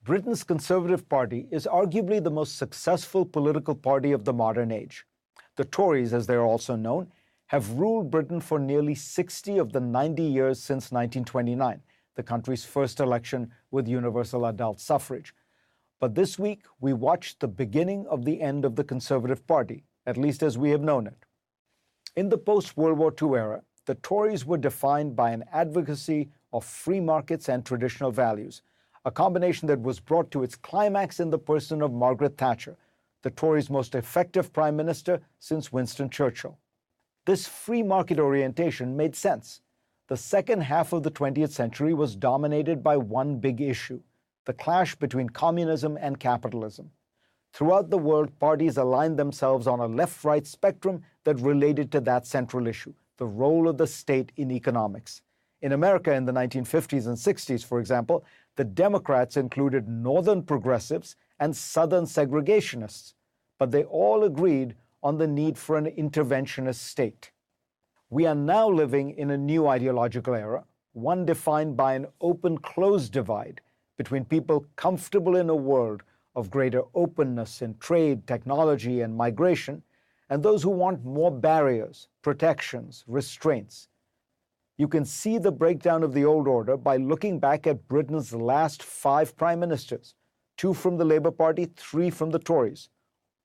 Britain's Conservative Party is arguably the most successful political party of the modern age. The Tories, as they are also known, have ruled Britain for nearly 60 of the 90 years since 1929, the country's first election with universal adult suffrage. But this week, we watched the beginning of the end of the Conservative Party, at least as we have known it. In the post-World War II era, the Tories were defined by an advocacy of free markets and traditional values, a combination that was brought to its climax in the person of Margaret Thatcher, the Tories' most effective prime minister since Winston Churchill. This free market orientation made sense. The second half of the 20th century was dominated by one big issue: the clash between communism and capitalism. Throughout the world, parties aligned themselves on a left-right spectrum that related to that central issue, the role of the state in economics. In America in the 1950s and 60s, for example, the Democrats included Northern progressives and Southern segregationists, but they all agreed on the need for an interventionist state. We are now living in a new ideological era, one defined by an open-closed divide between people comfortable in a world of greater openness in trade, technology, and migration, and those who want more barriers, protections, restraints. You can see the breakdown of the old order by looking back at Britain's last 5 prime ministers, 2 from the Labour Party, 3 from the Tories.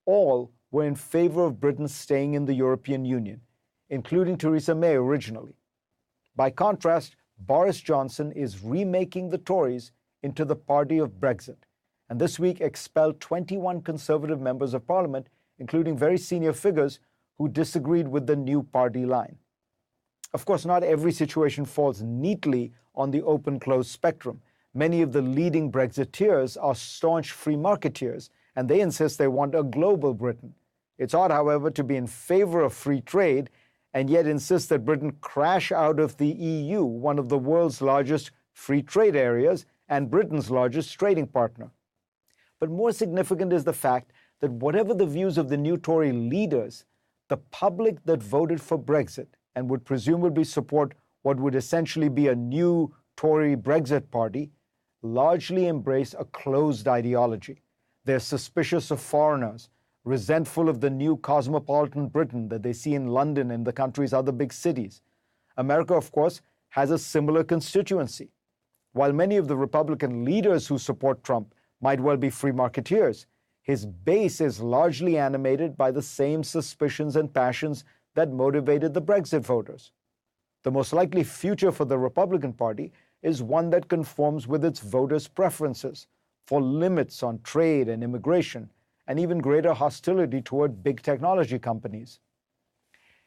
All were in favour of Britain staying in the European Union, including Theresa May originally. By contrast, Boris Johnson is remaking the Tories into the party of Brexit, and this week expelled 21 Conservative members of Parliament, including very senior figures who disagreed with the new party line. Of course, not every situation falls neatly on the open-closed spectrum. Many of the leading Brexiteers are staunch free marketeers, and they insist they want a global Britain. It's odd, however, to be in favor of free trade and yet insist that Britain crash out of the EU, one of the world's largest free trade areas and Britain's largest trading partner. But more significant is the fact that whatever the views of the new Tory leaders, the public that voted for Brexit and would presumably support what would essentially be a new Tory Brexit party, largely embrace a closed ideology. They're suspicious of foreigners, resentful of the new cosmopolitan Britain that they see in London and the country's other big cities. America, of course, has a similar constituency. While many of the Republican leaders who support Trump might well be free marketeers, his base is largely animated by the same suspicions and passions that motivated the Brexit voters. The most likely future for the Republican Party is one that conforms with its voters' preferences for limits on trade and immigration, and even greater hostility toward big technology companies.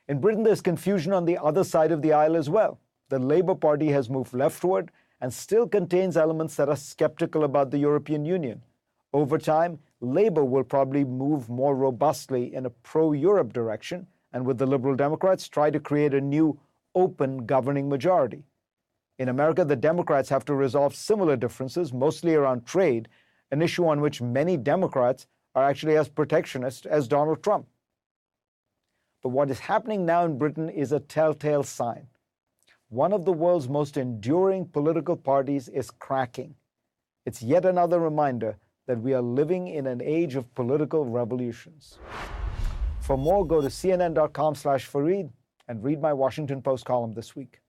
In Britain, there's confusion on the other side of the aisle as well. The Labour Party has moved leftward and still contains elements that are skeptical about the European Union. Over time, Labour will probably move more robustly in a pro-Europe direction, and with the Liberal Democrats, try to create a new, open governing majority. In America, the Democrats have to resolve similar differences, mostly around trade, an issue on which many Democrats are actually as protectionist as Donald Trump. But what is happening now in Britain is a telltale sign. One of the world's most enduring political parties is cracking. It's yet another reminder that we are living in an age of political revolutions. For more, go to cnn.com/Fareed and read my Washington Post column this week.